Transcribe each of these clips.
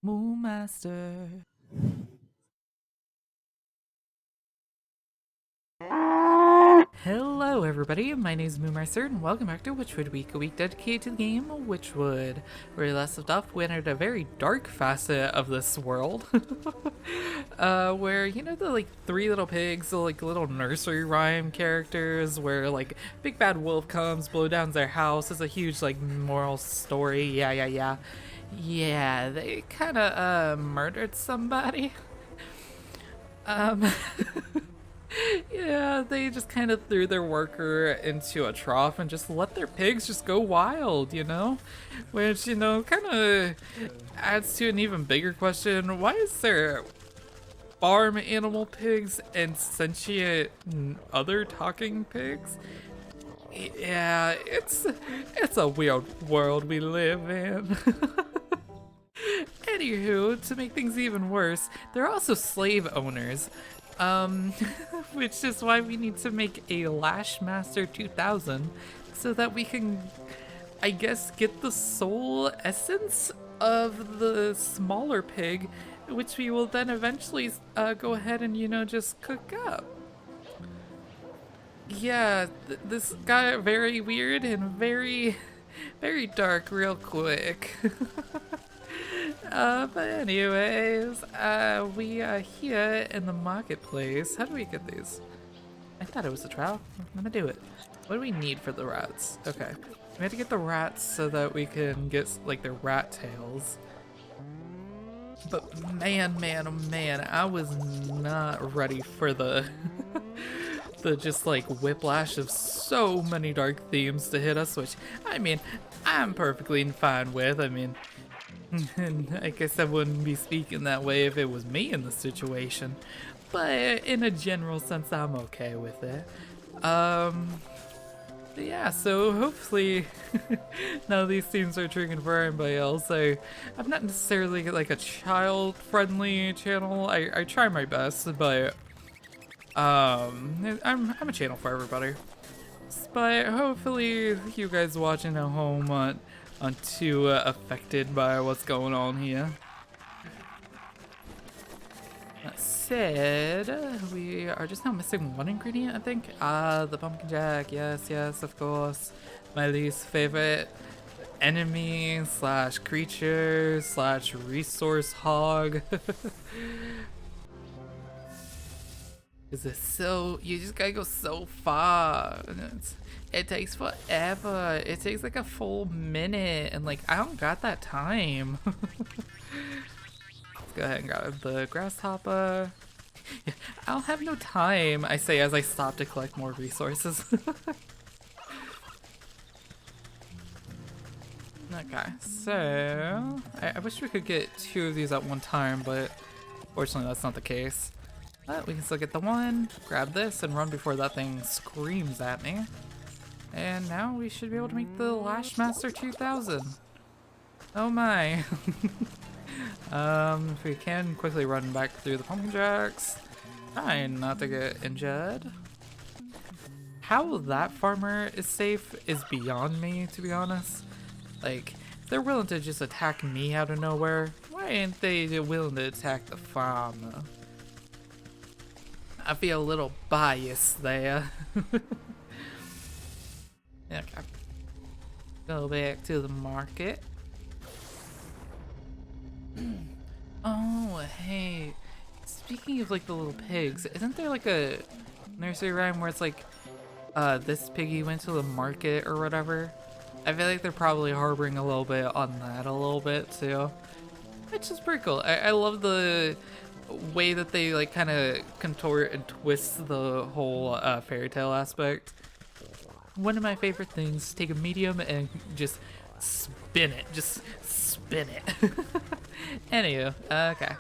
Moon Master. Hello everybody, my name is Moonmaster and welcome back to Wytchwood Week, a week dedicated to the game Wytchwood. Where we last left off, we entered a very dark facet of this world. Where, you know, the like three little pigs, the like little nursery rhyme characters, where like big bad wolf comes, blow down their house, is a huge like moral story, yeah. Yeah, they kinda murdered somebody. Um Yeah, they just kind of threw their worker into a trough and just let their pigs just go wild, you know? Which, you know, kind of adds to an even bigger question. Why is there farm animal pigs and sentient other talking pigs? Yeah, it's a weird world we live in. Anywho, to make things even worse, they're also slave owners. Um, which is why we need to make a Lashmaster 2000 so that we can, I guess, get the soul essence of the smaller pig, which we will then eventually go ahead and, you know, just cook up. Yeah, this got very weird and very dark real quick. But anyways, we are here in the marketplace. How do we get these? I thought it was a trowel. I'm gonna do it. What do we need for the rats? Okay. We have to get the rats so that we can get, like, their rat tails. But man, oh man, I was not ready for the the just like whiplash of so many dark themes to hit us, which, I mean, I'm perfectly fine with. I mean, I guess I wouldn't be speaking that way if it was me in the situation, but in a general sense, I'm okay with it. Yeah, so hopefully none of these themes are triggering for anybody else. I'm not necessarily like a child-friendly channel. I try my best, but I'm a channel for everybody. But hopefully you guys watching at home aren't too affected by what's going on here. That said, we are just now missing one ingredient, I think. The pumpkin jack. Yes, of course. My least favorite enemy slash creature slash resource hog. Is it so? You just gotta go so far. It takes forever. It takes like a full minute, and like I don't got that time. Let's go ahead and grab the grasshopper. I don't have no time, I say as I stop to collect more resources. Okay, so I wish we could get two of these at one time, but fortunately that's not the case. But we can still get the one, grab this, and run before that thing screams at me. And now we should be able to make the Lashmaster 2000. Oh my. If we can quickly run back through the pumpkin jacks. Trying not to get injured. How that farmer is safe is beyond me, to be honest. Like, if they're willing to just attack me out of nowhere, why ain't they willing to attack the farmer? I feel a little biased there. Okay. Go back to the market. Oh, hey. Speaking of like the little pigs, isn't there like a nursery rhyme where it's like, this piggy went to the market or whatever? I feel like they're probably harboring a little bit on that a little bit too. Which is pretty cool. I love the way that they like kind of contort and twist the whole fairy tale aspect. One of my favorite things, take a medium and just spin it. Just spin it. Anywho, okay.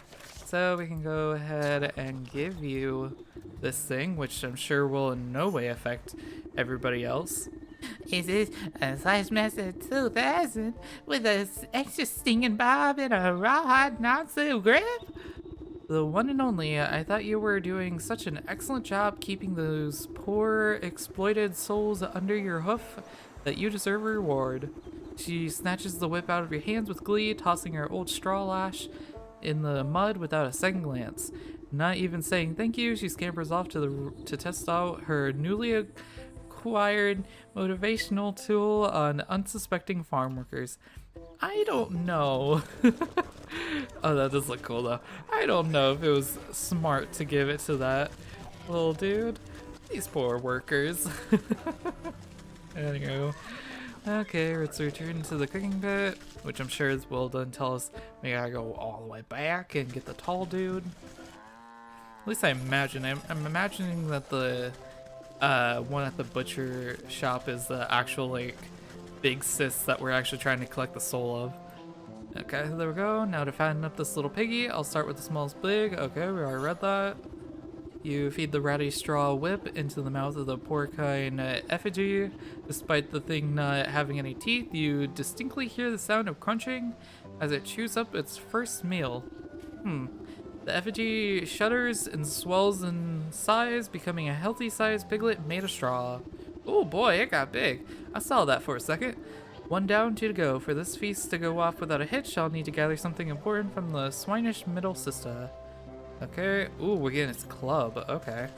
So we can go ahead and give you this thing, which I'm sure will in no way affect everybody else. Is this a Lashmaster 2000 with an extra stinging bob and a rawhide non-steel grip? The one and only, I thought you were doing such an excellent job keeping those poor, exploited souls under your hoof that you deserve a reward. She snatches the whip out of your hands with glee, tossing her old straw lash in the mud without a second glance. Not even saying thank you, she scampers off to test out her newly acquired motivational tool on unsuspecting farm workers. I don't know. Oh, that does look cool though. I don't know if it was smart to give it to that little dude. These poor workers. Anywho. Okay, let's return to the cooking pit, which I'm sure is well done. Tell us we gotta go all the way back and get the tall dude. At least I imagine. I'm imagining that the one at the butcher shop is the actual like big sis that we're actually trying to collect the soul of. Okay, there we go. Now to fatten up this little piggy, I'll start with the smallest pig. Okay, we already read that. You feed the ratty straw whip into the mouth of the porcine effigy. Despite the thing not having any teeth, you distinctly hear the sound of crunching as it chews up its first meal. The effigy shudders and swells in size, becoming a healthy-sized piglet made of straw. Oh boy, it got big. I saw that for a second. One down, two to go. For this feast to go off without a hitch, I'll need to gather something important from the swinish middle sister. Okay. Ooh, we're getting its club. Okay.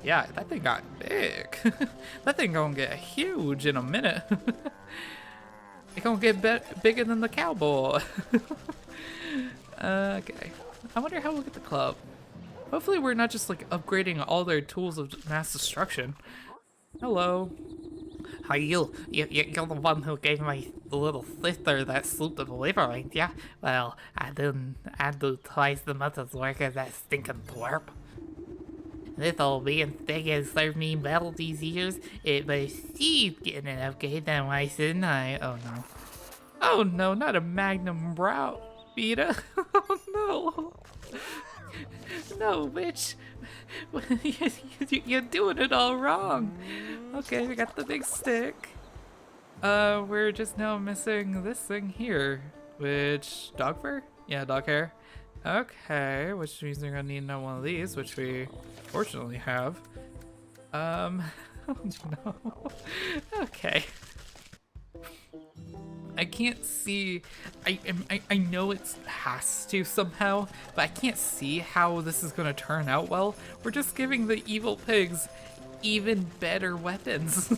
Yeah, that thing got big. That thing gonna get huge in a minute. It gonna get bigger than the cowboy. Okay. I wonder how we'll get the club. Hopefully we're not just like upgrading all their tools of mass destruction. Hello. Are you're the one who gave my little sister that sloop of liver, ain't ya? Well, I do twice the much as work as that stinking twerp. This old being thing has served me well these years, but she's getting an upgrade, then why shouldn't I? Oh no. Oh no, not a magnum brow beater. Oh no. No, bitch. You're doing it all wrong. Okay, we got the big stick. We're just now missing this thing here, which dog fur? Yeah, dog hair. Okay, which means we're gonna need another one of these, which we fortunately have. Oh no. Okay. I can't see. I know it has to somehow, but I can't see how this is gonna turn out well. We're just giving the evil pigs even better weapons.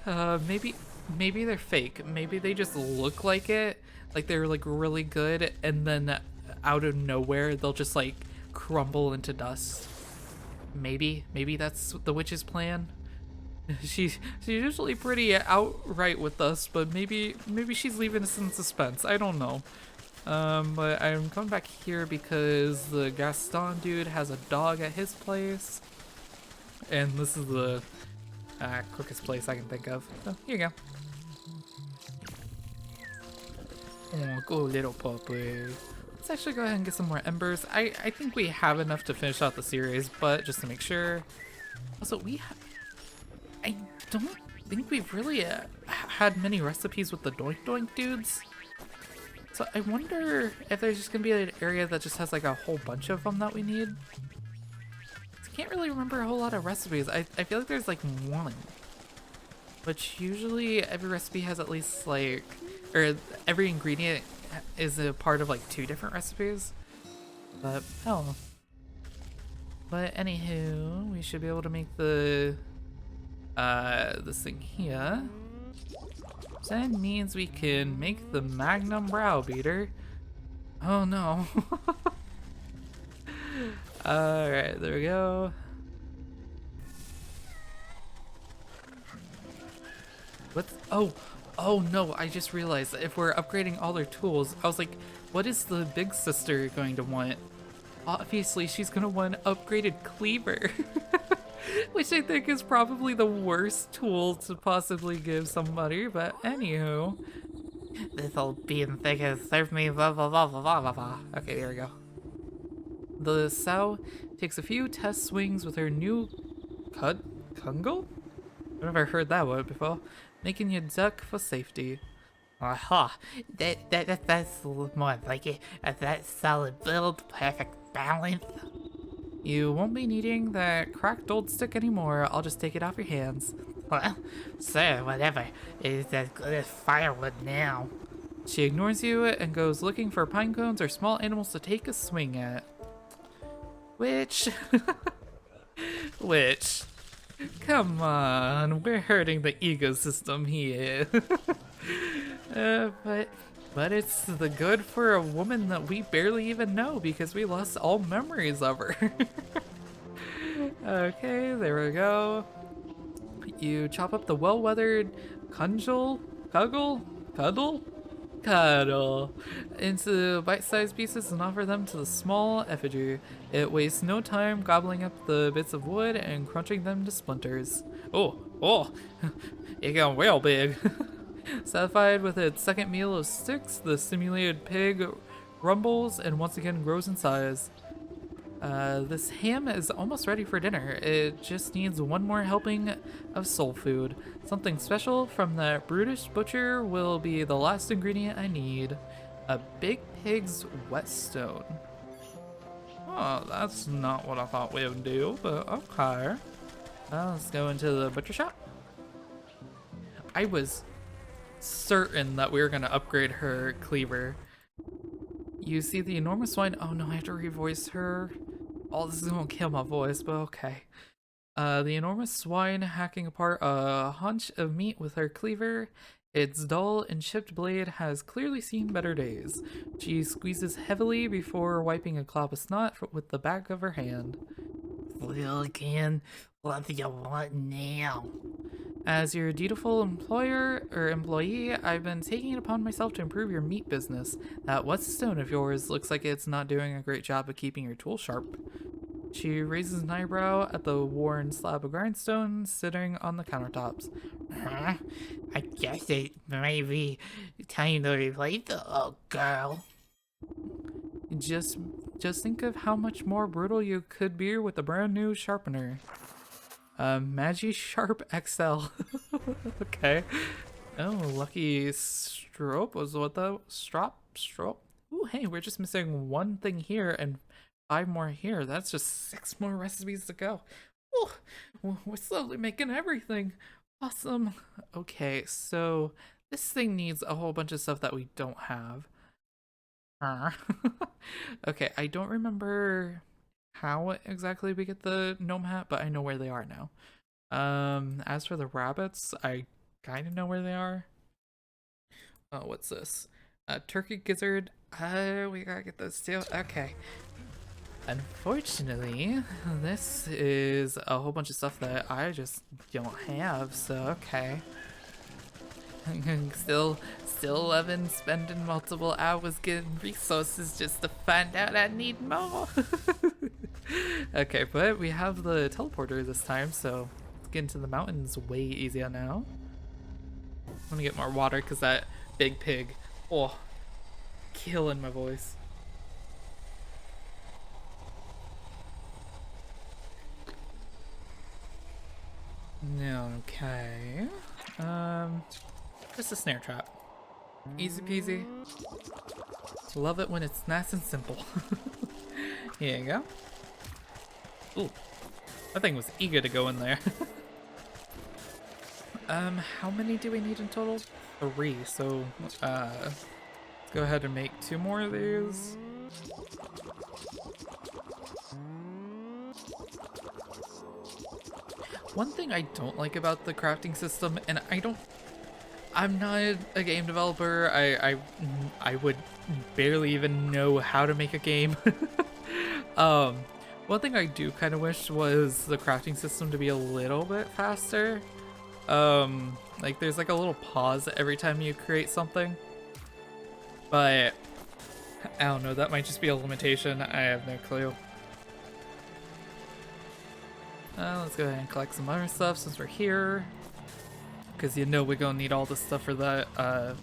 Maybe they're fake. Maybe they just look like it, like they're like really good, and then out of nowhere they'll just like crumble into dust. Maybe that's the witch's plan. She's usually pretty outright with us, but maybe she's leaving us in suspense. I don't know. But I'm coming back here because the Gaston dude has a dog at his place, and this is the quickest place I can think of. So here you go. Oh, go little puppy. Let's actually go ahead and get some more embers. I think we have enough to finish out the series, but just to make sure. Also, I don't think we've really had many recipes with the Doink Doink dudes. So I wonder if there's just gonna be an area that just has like a whole bunch of them that we need. I can't really remember a whole lot of recipes. I feel like there's like one. Which usually every recipe has at least like, or every ingredient is a part of like 2 different recipes. But, oh. But anywho, we should be able to make the this thing here. So that means we can make the Magnum Brow Beater. Oh no. Alright, there we go. What's, oh no, I just realized that if we're upgrading all their tools, I was like, what is the big sister going to want? Obviously, she's gonna want an upgraded cleaver. Which I think is probably the worst tool to possibly give somebody, but anywho. This old being thing has served me blah blah blah blah blah blah. Okay, there we go. The sow takes a few test swings with her new Kungle? I've never heard that word before. Making you duck for safety. Aha, that's more like it. That solid build, perfect balance. You won't be needing that cracked old stick anymore. I'll just take it off your hands. Well, sir, whatever. It is as good as firewood now. She ignores you and goes looking for pine cones or small animals to take a swing at. Which... Which... Come on, we're hurting the ecosystem here. But it's the good for a woman that we barely even know because we lost all memories of her. Okay, there we go. You chop up the well-weathered cuddle into bite-sized pieces and offer them to the small effigy. It wastes no time gobbling up the bits of wood and crunching them to splinters. Oh, it got real big. Satisfied with its second meal of sticks, the simulated pig rumbles and once again grows in size. This ham is almost ready for dinner. It just needs one more helping of soul food. Something special from that brutish butcher will be the last ingredient I need. A big pig's whetstone. Oh, that's not what I thought we would do, but okay. Let's go into the butcher shop. I was certain that we were going to upgrade her cleaver. You see the enormous swine. Oh no, I have to revoice her. Oh, this is gonna kill my voice, but okay. The enormous swine hacking apart a hunch of meat with her cleaver. Its dull and chipped blade has clearly seen better days. She squeezes heavily before wiping a clop of snot with the back of her hand. Well, again, what do you want now? As your dutiful employee, I've been taking it upon myself to improve your meat business. That whetstone of yours looks like it's not doing a great job of keeping your tool sharp. She raises an eyebrow at the worn slab of grindstone sitting on the countertops. Huh? I guess it may be time to replace the old girl. Just think of how much more brutal you could be with a brand new sharpener. Magi Sharp XL. Okay. Oh, lucky strope was what the strop. Ooh, hey, we're just missing one thing here and 5 more here. That's just 6 more recipes to go. Ooh, we're slowly making everything. Awesome. Okay, so this thing needs a whole bunch of stuff that we don't have. Okay, I don't remember how exactly we get the gnome hat, but I know where they are now. As for the rabbits, I kind of know where they are. Oh, what's this? Turkey gizzard. We gotta get those too. Okay. Unfortunately, this is a whole bunch of stuff that I just don't have, so okay. Still loving spending multiple hours getting resources just to find out I need more. Okay, but we have the teleporter this time, so let's get into the mountains way easier now. I'm gonna get more water because that big pig, oh, killing my voice. Okay, just a snare trap. Easy peasy. Love it when it's nice and simple. Here you go. Ooh, that thing was eager to go in there. How many do we need in total? 3, so, let's go ahead and make 2 more of these. One thing I don't like about the crafting system, and I'm not a game developer, I would barely even know how to make a game. One thing I do kind of wish was the crafting system to be a little bit faster. Like there's like a little pause every time you create something. But I don't know, that might just be a limitation, I have no clue. Let's go ahead and collect some other stuff since we're here. Because you know we're gonna need all the stuff for that,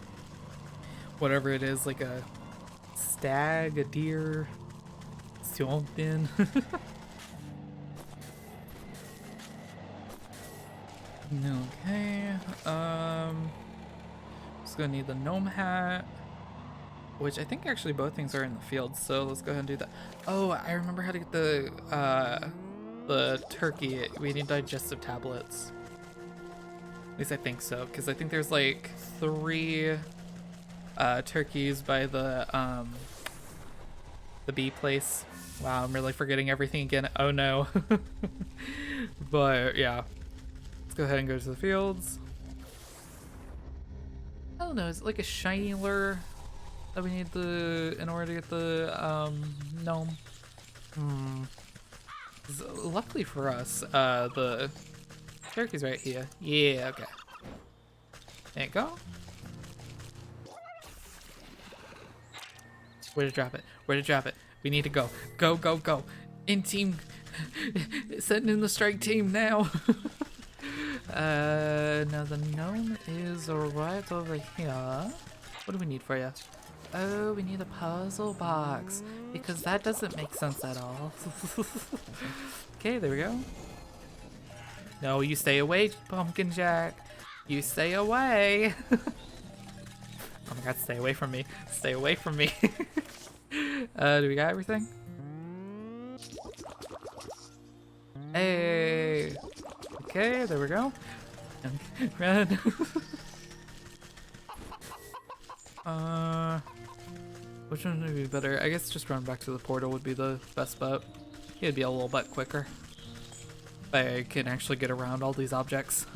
whatever it is, like a stag, a deer, something. Okay, just gonna need the gnome hat, which I think actually both things are in the field, so let's go ahead and do that. Oh, I remember how to get the turkey. We need digestive tablets. At least I think so, because I think there's like 3 turkeys by the bee place. Wow, I'm really forgetting everything again. Oh no. But yeah, let's go ahead and go to the fields. I don't know, is it like a shiny lure that we need in order to get the gnome? Hmm. 'Cause luckily for us, the turkey's right here. Yeah, okay. There you go. Where to drop it? Where to drop it? We need to go. Go, go, go. In team. Sending in the strike team now. Now the gnome is right over here. What do we need for you? Oh, we need a puzzle box. Because that doesn't make sense at all. Okay, there we go. No, you stay away, Pumpkin Jack. You stay away. Oh my god, stay away from me. Stay away from me. Do we got everything? Hey. Okay, there we go. Run. Which one would be better? I guess just run back to the portal would be the best bet. It'd be a little bit quicker. I can actually get around all these objects.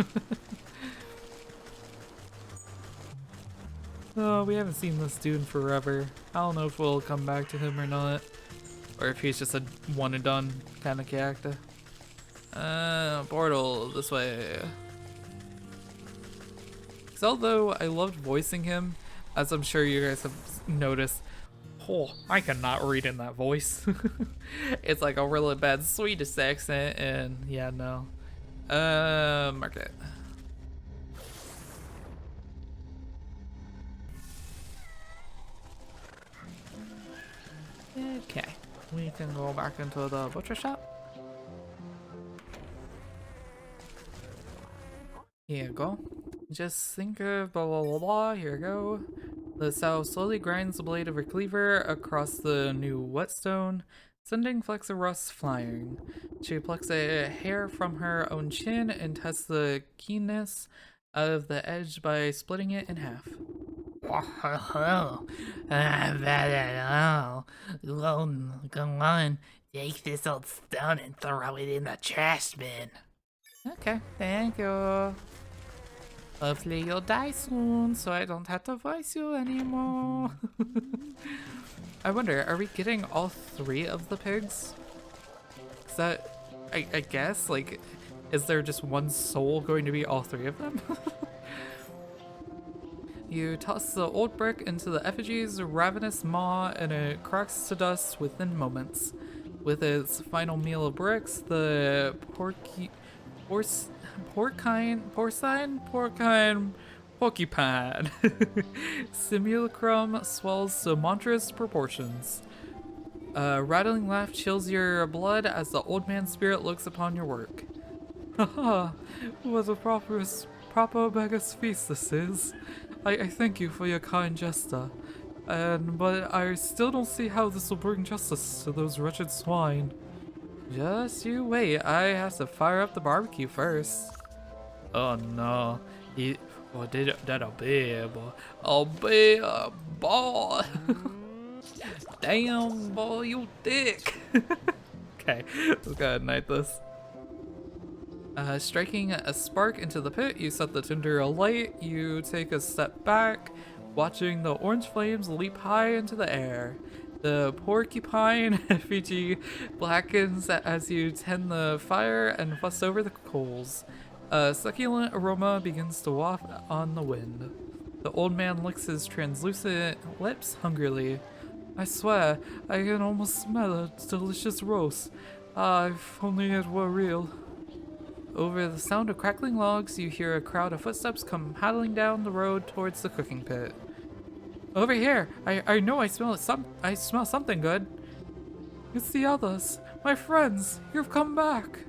Oh, we haven't seen this dude in forever. I don't know if we'll come back to him or not. Or if he's just a one and done kind of character. Portal, this way. 'Cause although I loved voicing him, as I'm sure you guys have noticed, oh, I cannot read in that voice. It's like a really bad Swedish accent, and yeah, no. Mark it. Okay, we can go back into the butcher shop. Here you go. Just think of blah blah blah blah. Here you go. The sow slowly grinds the blade of her cleaver across the new whetstone, sending flecks of rust flying. She plucks a hair from her own chin and tests the keenness of the edge by splitting it in half. Oh, not bad at all. Go on, take this old stone and throw it in the trash bin. Okay, thank you. Hopefully you'll die soon, so I don't have to voice you anymore. I wonder, are we getting all 3 of the pigs? Is that, I guess, like, is there just one soul going to be all 3 of them? You toss the old brick into the effigy's ravenous maw and it cracks to dust within moments. With its final meal of bricks, the porcupine simulacrum swells to monstrous proportions. A rattling laugh chills your blood as the old man's spirit looks upon your work. Haha, what a proper beggar's feast this is. I thank you for your kind gesture, but I still don't see how this will bring justice to those wretched swine. Just you wait, I have to fire up the barbecue first. Oh no, that'll be a big boy. Damn, boy, you thick. Okay, let's go ahead and ignite this. Striking a spark into the pit, you set the tinder alight. You take a step back, watching the orange flames leap high into the air. The porcupine effigy blackens as you tend the fire and fuss over the coals. A succulent aroma begins to waft on the wind. The old man licks his translucent lips hungrily. I swear, I can almost smell a delicious roast. Ah, if only it were real. Over the sound of crackling logs, you hear a crowd of footsteps come paddling down the road towards the cooking pit. Over here! I know I smell something good. It's the others, my friends. You've come back.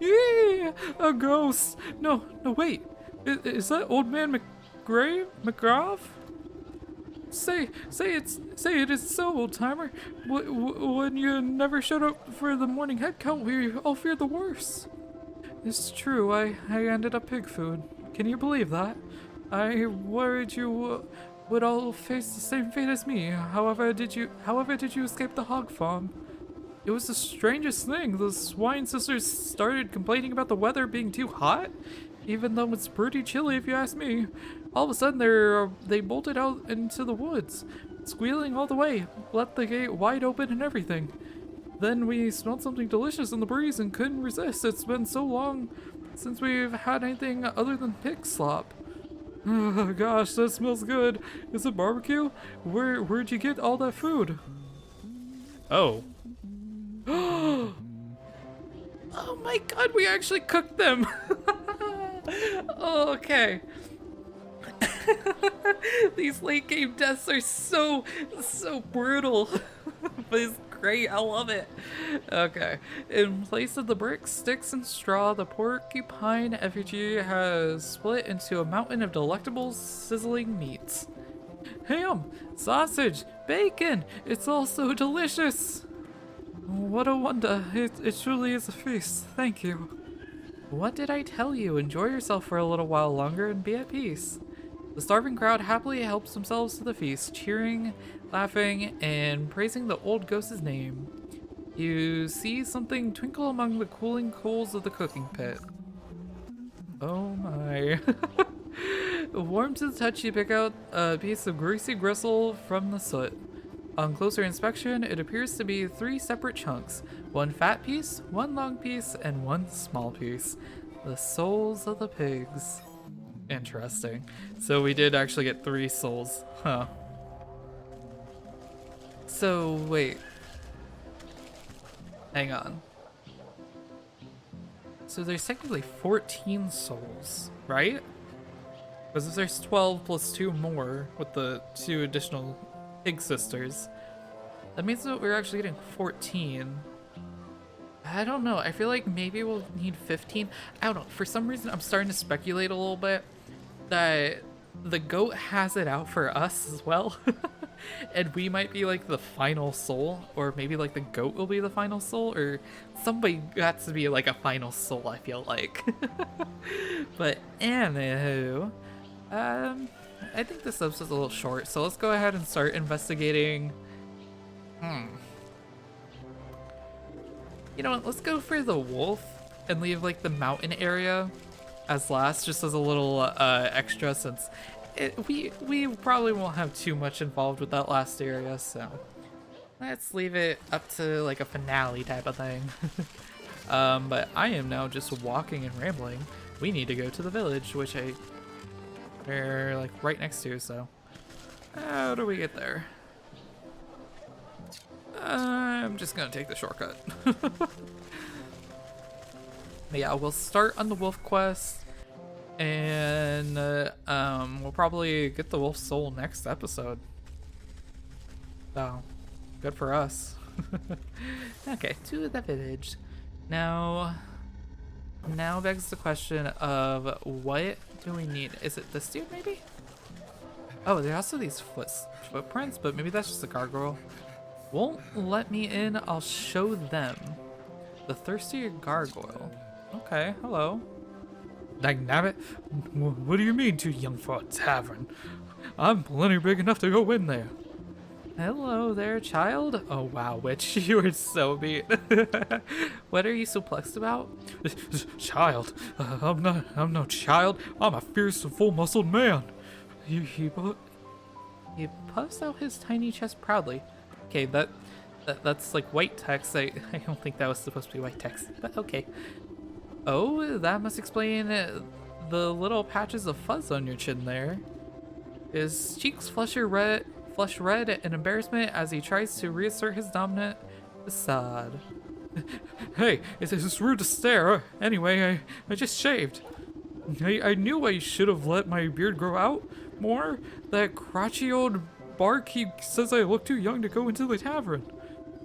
Yeah, a ghost. No, wait. Is that old man McGrath? Say it is so, old timer. When you never showed up for the morning head count, we all feared the worst. It's true, I ended up pig food. Can you believe that? I worried you would all face the same fate as me. However did you escape the hog farm? It was the strangest thing. The swine sisters started complaining about the weather being too hot, even though it's pretty chilly if you ask me. All of a sudden, they bolted out into the woods, squealing all the way, left the gate wide open and everything. Then we smelled something delicious in the breeze and couldn't resist. It's been so long since we've had anything other than pig slop. Oh gosh, that smells good. Is it barbecue? Where'd you get all that food? Oh. Oh my god, we actually cooked them! Oh, okay. These late game deaths are so brutal. But it's great, I love it. Okay. In place of the bricks, sticks, and straw, the porcupine effigy has split into a mountain of delectable sizzling meats. Ham, sausage, bacon, it's all so delicious. What a wonder. It truly is a feast. Thank you. What did I tell you? Enjoy yourself for a little while longer and be at peace. The starving crowd happily helps themselves to the feast, cheering, laughing, and praising the old ghost's name. You see something twinkle among the cooling coals of the cooking pit. Oh my. Warm to the touch, you pick out a piece of greasy gristle from the soot. On closer inspection, it appears to be 3 separate chunks. 1 fat piece, 1 long piece, and 1 small piece. The souls of the pigs. Interesting. So we did actually get 3 souls. Huh. So, wait. Hang on. So there's technically 14 souls, right? Because if there's 12 plus 2 more with the 2 additional pig sisters, that means that we're actually getting 14. I don't know. I feel like maybe we'll need 15. I don't know. For some reason, I'm starting to speculate a little bit that the goat has it out for us as well. And we might be like the final soul, or maybe like the goat will be the final soul, or somebody got to be like a final soul, I feel like. But anywho, I think this episode's a little short, so let's go ahead and start investigating. You know what, let's go for the wolf and leave like the mountain area as last, just as a little extra, since we probably won't have too much involved with that last area, so let's leave it up to like a finale type of thing. But I am now just walking and rambling. We need to go to the village, which we're like right next to, so how do we get there? I'm just gonna take the shortcut. Yeah, we'll start on the wolf quest, and we'll probably get the wolf soul next episode. So, good for us. Okay, to the village. Now begs the question of what do we need? Is it this dude maybe? Oh, there are also these footprints, but maybe that's just a gargoyle. Won't let me in, I'll show them. The thirsty gargoyle. Okay, hello. Dagnabbit, what do you mean too young for a tavern? I'm plenty big enough to go in there. Hello there, child. Oh wow, witch, you are so mean. What are you so plexed about? Child? I'm no child. I'm a fierce and full-muscled man. He puffs out his tiny chest proudly. Okay, that's like white text. I don't think that was supposed to be white text, but okay. Oh, that must explain the little patches of fuzz on your chin there. His cheeks flush red in embarrassment as he tries to reassert his dominant facade. Hey, it's rude to stare. Anyway, I just shaved. I knew I should have let my beard grow out more. That crotchety old barkeep says I look too young to go into the tavern.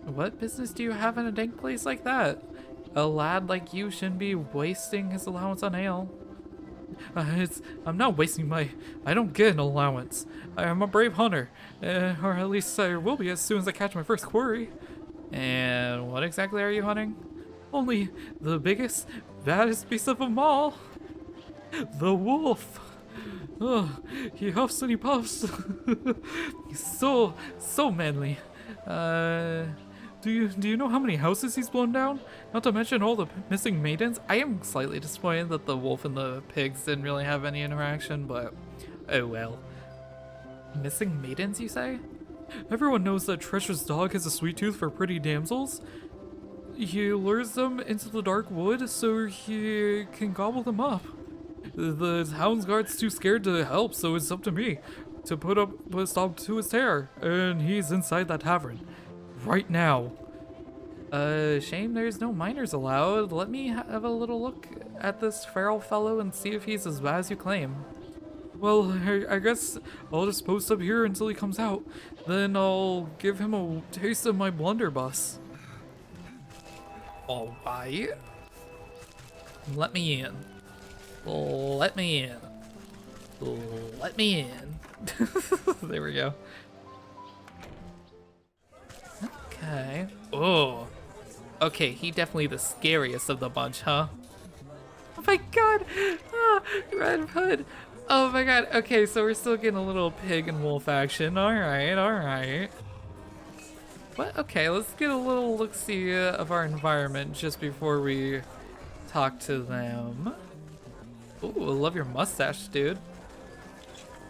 What business do you have in a dank place like that? A lad like you shouldn't be wasting his allowance on ale. I'm not wasting I don't get an allowance. I'm a brave hunter, or at least I will be as soon as I catch my first quarry. And what exactly are you hunting? Only the biggest, baddest beast of them all. The wolf. Oh, he huffs and he puffs. He's so manly. Do you know how many houses he's blown down? Not to mention all the missing maidens. I am slightly disappointed that the wolf and the pigs didn't really have any interaction, but oh well. Missing maidens, you say? Everyone knows that Treasure's dog has a sweet tooth for pretty damsels. He lures them into the dark wood so he can gobble them up. The hound's guard's too scared to help, so it's up to me to put a stop to his terror, and he's inside that tavern right now. Shame there's no minors allowed. Let me have a little look at this feral fellow and see if he's as bad as you claim. Well, I guess I'll just post up here until he comes out. Then I'll give him a taste of my blunderbuss. Alright. Let me in. Let me in. Let me in. There we go. Okay. Oh. Okay, he definitely the scariest of the bunch, huh? Oh my god! Ah, Red Hood! Oh my god, okay, so we're still getting a little pig and wolf action. Alright, alright. What? Okay, let's get a little look-see of our environment just before we talk to them. Ooh, I love your mustache, dude.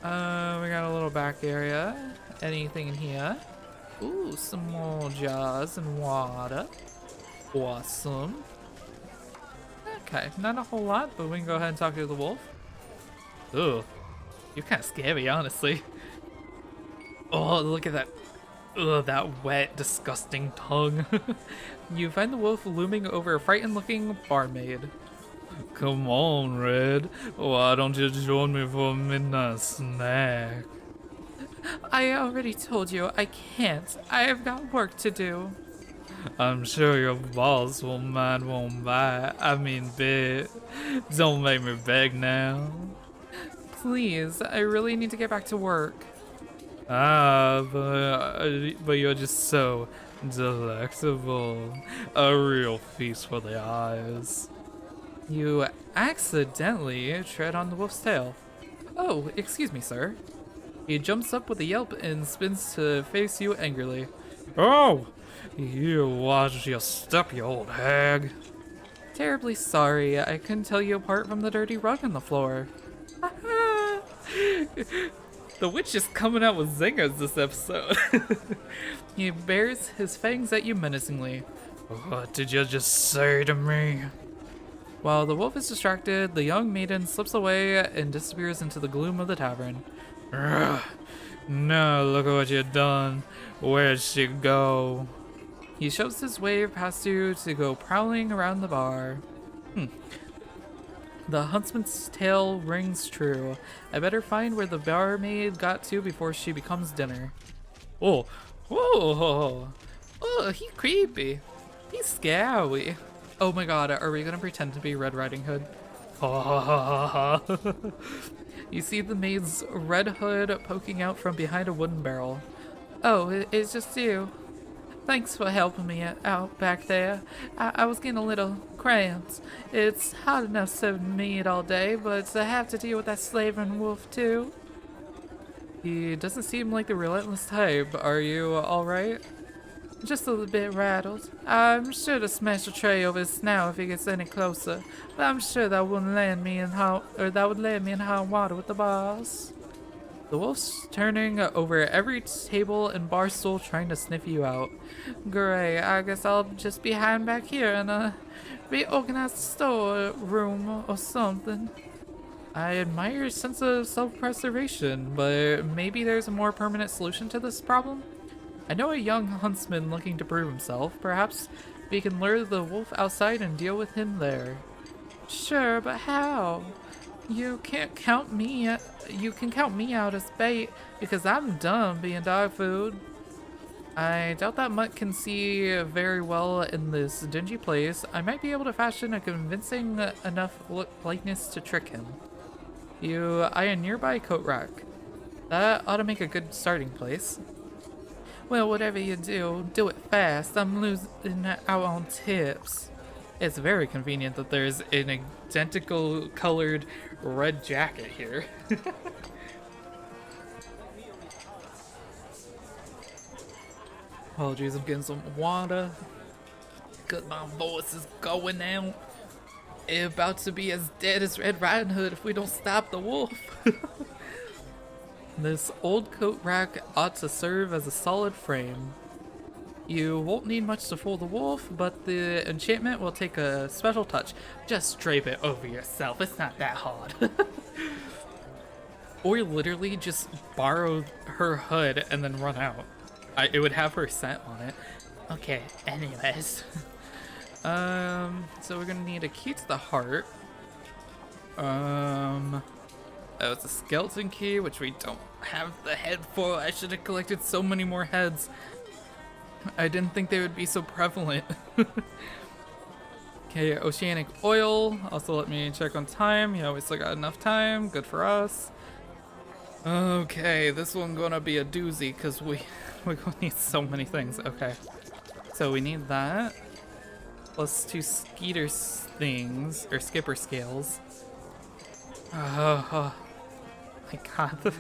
We got a little back area. Anything in here? Ooh, some more jars and water. Awesome. Okay, not a whole lot, but we can go ahead and talk to the wolf. Ooh, you're kind of scary, honestly. Oh, look at that. Ugh, that wet, disgusting tongue. You find the wolf looming over a frightened-looking barmaid. Come on, Red. Why don't you join me for a midnight snack? I already told you I can't. I have got work to do. I'm sure your boss won't mind one bite. I mean bit. Don't make me beg now. Please, I really need to get back to work. But you're just so delectable. A real feast for the eyes. You accidentally tread on the wolf's tail. Oh, excuse me, sir. He jumps up with a yelp and spins to face you angrily. Oh! You watch your step, you old hag. Terribly sorry, I couldn't tell you apart from the dirty rug on the floor. The witch is coming out with zingers this episode. He bares his fangs at you menacingly. What did you just say to me? While the wolf is distracted, the young maiden slips away and disappears into the gloom of the tavern. Now look at what you've done. Where'd she go? He shoves his way past you to go prowling around the bar. The huntsman's tale rings true. I better find where the barmaid got to before she becomes dinner. Oh, whoa, oh, he's creepy. He's scary. Oh my god, are we gonna pretend to be Red Riding Hood? You see the maid's red hood poking out from behind a wooden barrel. Oh, it's just you. Thanks for helping me out back there. I was getting a little cramped. It's hard enough serving meat all day, but to have to deal with that slavering wolf too. He doesn't seem like the relentless type. Are you alright? Just a little bit rattled. I'm sure to smash a tray over his snout if he gets any closer, but I'm sure that would land me in hot water with the boss. The wolf's turning over every table and bar stool trying to sniff you out. Great, I guess I'll just be hiding back here in a reorganized store room or something. I admire your sense of self-preservation, but maybe there's a more permanent solution to this problem? I know a young huntsman looking to prove himself. Perhaps we can lure the wolf outside and deal with him there. Sure, but how? You can count me out as bait because I'm done being dog food. I doubt that Mutt can see very well in this dingy place. I might be able to fashion a convincing enough likeness to trick him. You eye a nearby coat rack. That ought to make a good starting place. Well, whatever you do, do it fast. I'm losing out on tips. It's very convenient that there's an identical colored red jacket here. Apologies, I'm getting some water. Cause my voice is going out. It's about to be as dead as Red Riding Hood if we don't stop the wolf. This old coat rack ought to serve as a solid frame. You won't need much to fool the wolf, but the enchantment will take a special touch. Just drape it over yourself, it's not that hard. Or literally just borrow her hood and then run out. It would have her scent on it. Okay, anyways. So we're gonna need a key to the heart. Oh, it's a skeleton key, which we don't have the head for. I should have collected so many more heads. I didn't think they would be so prevalent. Okay, oceanic oil. Also let me check on time. Yeah, we still got enough time. Good for us. Okay, this one's gonna be a doozy because we're gonna need so many things. Okay, so we need that. Plus 2 skeeter things, or skipper scales. Oh my god.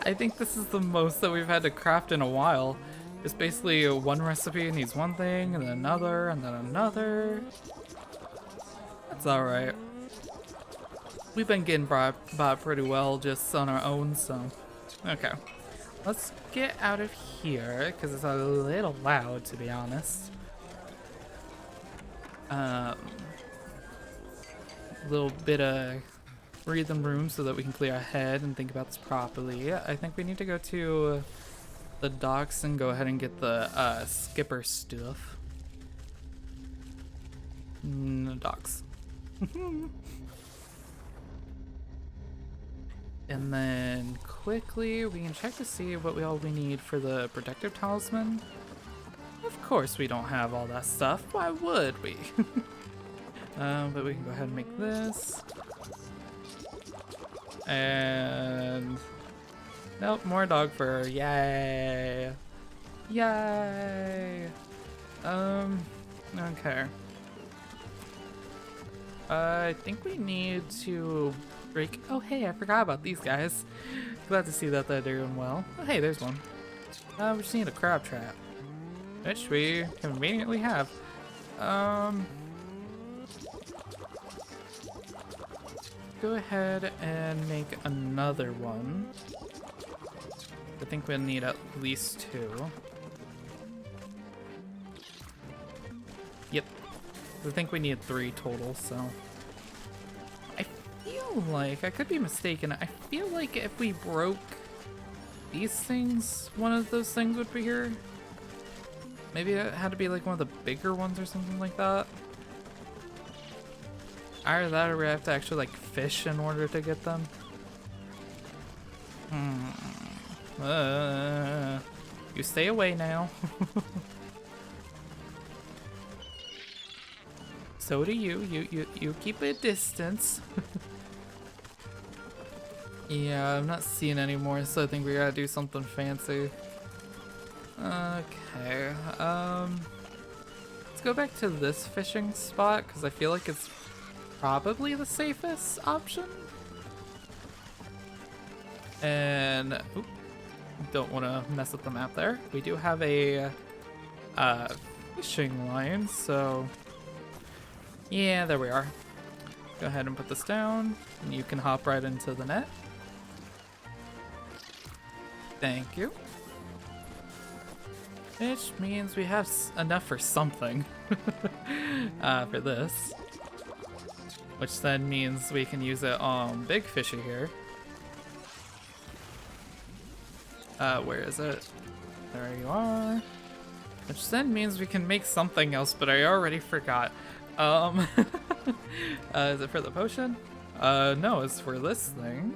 I think this is the most that we've had to craft in a while. It's basically one recipe needs one thing, and then another, and then another. That's alright. We've been getting by pretty well just on our own, so... Okay. Let's get out of here, because it's a little loud, to be honest. Little bit of breathing room so that we can clear our head and think about this properly. I think we need to go to the docks and go ahead and get the skipper stuff. Docks. And then quickly we can check to see what we need for the protective talisman. Of course we don't have all that stuff. Why would we? But we can go ahead and make this. And nope, more dog fur. Yay! Yay! Okay. I think we need to break. Oh, hey, I forgot about these guys. Glad to see that they're doing well. Oh, hey, there's one. We just need a crab trap, which we conveniently have. Go ahead and make another one. I think we'll need at least 2. Yep. I think we need 3 total, so. I feel like, I could be mistaken, I feel like if we broke these things, one of those things would be here. Maybe it had to be like one of the bigger ones or something like that. Either that or we have to actually like fish in order to get them. You stay away now. So do you. You keep a distance. Yeah, I'm not seeing any more, so I think we gotta do something fancy. Okay. Let's go back to this fishing spot because I feel like it's probably the safest option. And oop, don't want to mess up the map there. We do have a fishing line, so yeah, there we are. Go ahead and put this down, and you can hop right into the net. Thank you. Which means we have enough for something for this. Which then means we can use it on big fishy here. Where is it? There you are. Which then means we can make something else, but I already forgot. Is it for the potion? No, it's for this thing.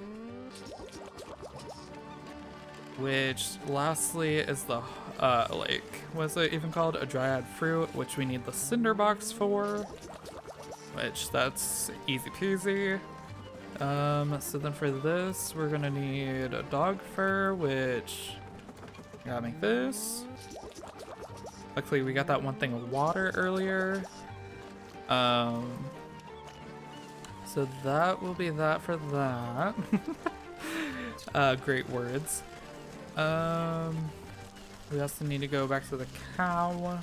Which lastly is the, like, what's it even called? A dryad fruit, which we need the cinder box for. Which that's easy peasy. So then for this, we're gonna need a dog fur, which gotta make this. Luckily we got that one thing of water earlier. So that will be that for that. Great words. We also need to go back to the cow.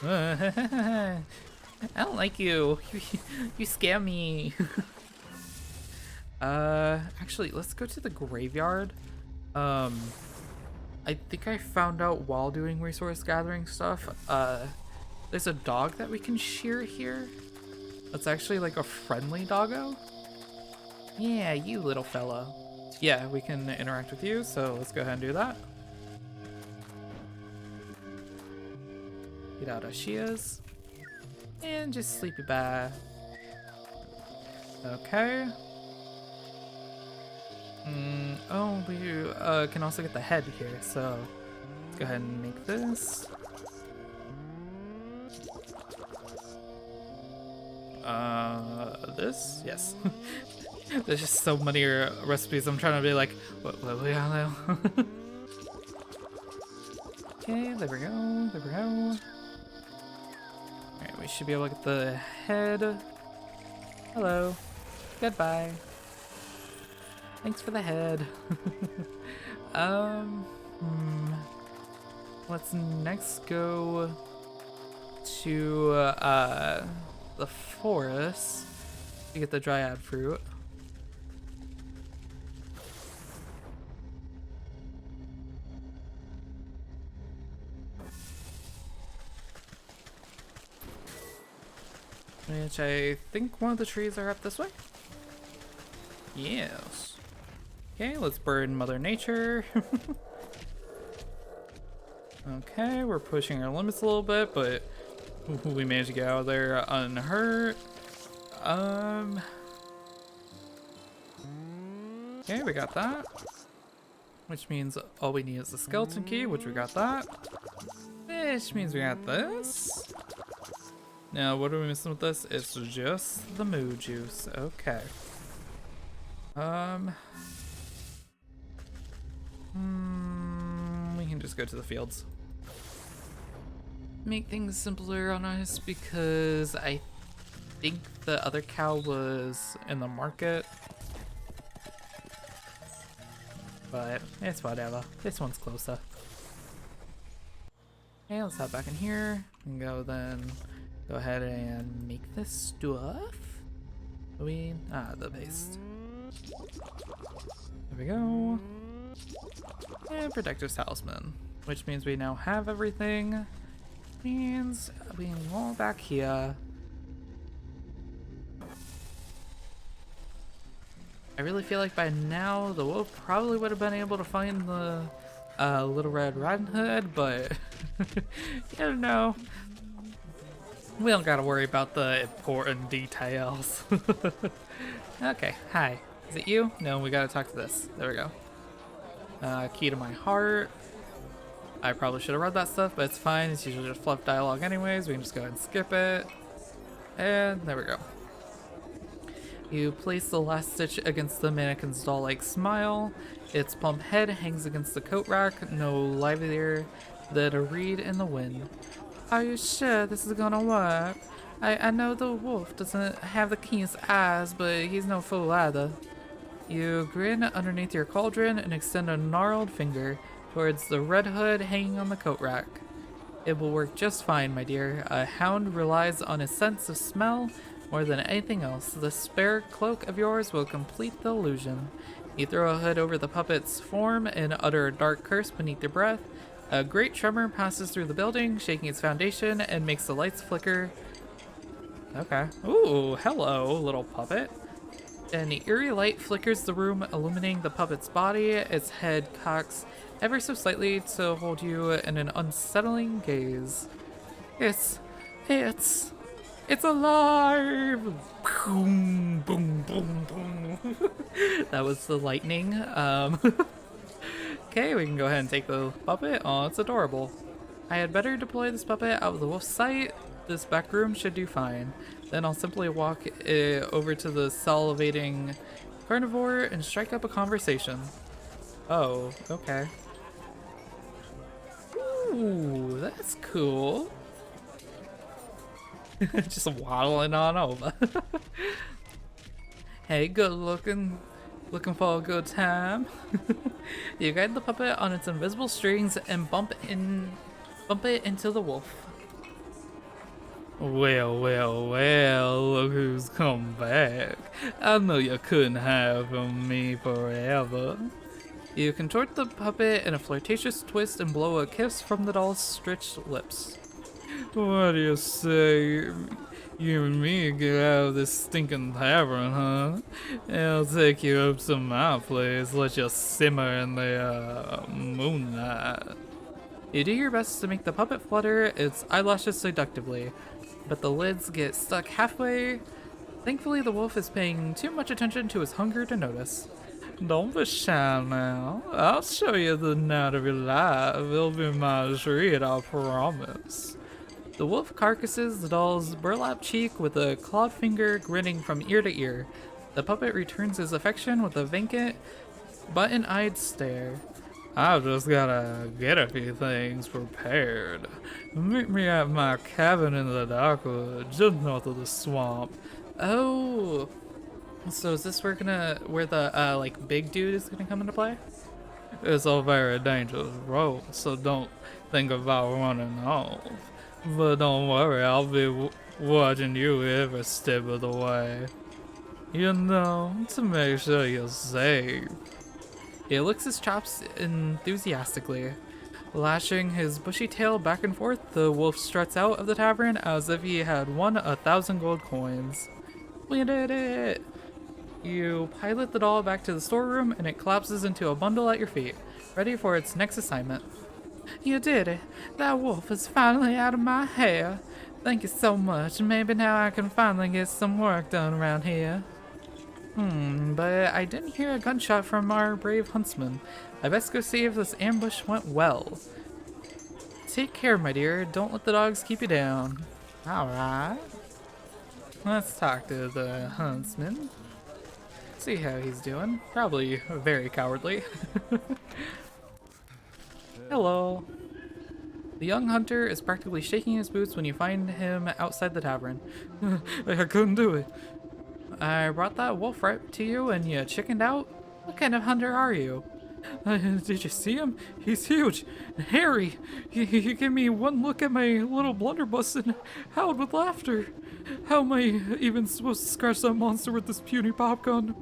I don't like you. You scare me. Actually, let's go to the graveyard. I think I found out while doing resource gathering stuff, there's a dog that we can shear here. That's actually like a friendly doggo. Yeah, you little fellow. Yeah, we can interact with you, so let's go ahead and do that. Get out our shears. And just sleepy bye. Okay. Oh, we can also get the head here, so let's go ahead and make this. This? Yes. There's just so many recipes. I'm trying to be like, what we gotta do? Okay, there we go. There we go. Alright, we should be able to get the head. Hello. Goodbye. Thanks for the head. Let's next go to the forest to get the dryad fruit. Which I think one of the trees are up this way. Yes. Okay, let's burn Mother Nature. Okay, we're pushing our limits a little bit, but we managed to get out of there unhurt. Okay, we got that. Which means all we need is the skeleton key, which we got that. Which means we got this. Now, what are we missing with this? It's just the moo juice. Okay. We can just go to the fields. Make things simpler on us because I think the other cow was in the market. But it's whatever. This one's closer. Okay, let's hop back in here and go ahead and make this stuff. The paste. There we go. And Protector's Talisman, which means we now have everything. Means we can go back here. I really feel like by now the wolf probably would have been able to find the Little Red Riding Hood, but you don't know. We don't gotta worry about the important details. Okay, hi. Is it you? No, we gotta talk to this. There we go. Key to my heart. I probably should have read that stuff, but it's fine. It's usually just fluff dialogue anyways. We can just go ahead and skip it. And there we go. You place the last stitch against the mannequin's doll-like smile. Its plump head hangs against the coat rack, no livelier than a reed in the wind. Are you sure this is gonna work? I know the wolf doesn't have the keenest eyes, but he's no fool either. You grin underneath your cauldron and extend a gnarled finger towards the red hood hanging on the coat rack. It will work just fine, my dear. A hound relies on his sense of smell more than anything else. The spare cloak of yours will complete the illusion. You throw a hood over the puppet's form and utter a dark curse beneath your breath. A great tremor passes through the building, shaking its foundation, and makes the lights flicker. Okay. Ooh, hello, little puppet. An eerie light flickers the room, illuminating the puppet's body. Its head cocks ever so slightly to hold you in an unsettling gaze. It's alive! Boom, boom, boom, boom. That was the lightning. Okay, we can go ahead and take the puppet. Oh, it's adorable. I had better deploy this puppet out of the wolf's sight. This back room should do fine. Then I'll simply walk over to the salivating carnivore and strike up a conversation. Oh, okay. Ooh, that's cool. Just waddling on over. Hey, good looking. Looking for a good time? You guide the puppet on its invisible strings and bump it into the wolf. Well, well, well, look who's come back. I know you couldn't have me forever. You contort the puppet in a flirtatious twist and blow a kiss from the doll's stretched lips. What do you say? You and me get out of this stinking tavern, huh? I'll take you up to my place, let you simmer in the moonlight. You do your best to make the puppet flutter its eyelashes seductively, but the lids get stuck halfway. Thankfully, the wolf is paying too much attention to his hunger to notice. Don't be shy now. I'll show you the night of your life. It'll be my treat, I promise. The wolf carcasses the doll's burlap cheek with a clawed finger grinning from ear to ear. The puppet returns his affection with a vacant, button-eyed stare. I've just gotta get a few things prepared. Meet me at my cabin in the Darkwood, just north of the swamp. Oh, so is this where the like big dude is gonna come into play? It's a very dangerous road, so don't think about running off. But don't worry, I'll be watching you every step of the way. You know, to make sure you're safe. He licks his chops enthusiastically. Lashing his bushy tail back and forth, the wolf struts out of the tavern as if he had won 1,000 gold coins. We did it! You pilot the doll back to the storeroom and it collapses into a bundle at your feet, ready for its next assignment. You did it! That wolf is finally out of my hair! Thank you so much. Maybe now I can finally get some work done around here. But I didn't hear a gunshot from our brave huntsman. I best go see if this ambush went well. Take care, my dear. Don't let the dogs keep you down. Alright. Let's talk to the huntsman. See how he's doing. Probably very cowardly. Hello. The young hunter is practically shaking his boots when you find him outside the tavern. I couldn't do it. I brought that wolf right to you and you chickened out? What kind of hunter are you? Did you see him? He's huge and hairy. He gave me one look at my little blunderbuss and howled with laughter. How am I even supposed to scratch that monster with this puny pop gun?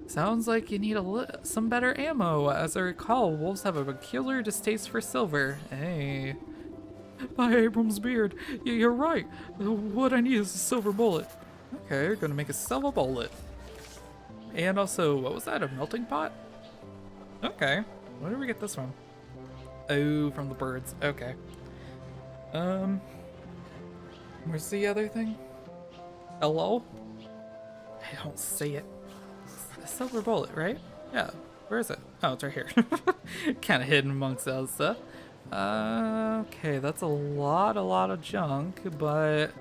Sounds like you need some better ammo. As I recall, wolves have a peculiar distaste for silver. Hey. By Abram's beard. You're right. What I need is a silver bullet. Okay, we're gonna make a silver bullet. And also, what was that? A melting pot? Okay. Where did we get this from? Oh, from the birds. Okay. Where's the other thing? Hello? I don't see it. A silver bullet, right? Yeah. Where is it? Oh, it's right here. Kind of hidden amongst the other stuff. Okay, that's a lot of junk, but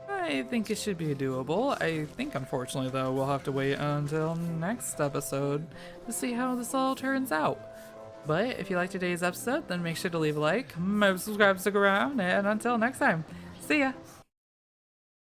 I think it should be doable. I think, unfortunately, though, we'll have to wait until next episode to see how this all turns out. But if you liked today's episode, then make sure to leave a like, maybe subscribe, stick around, and until next time, see ya!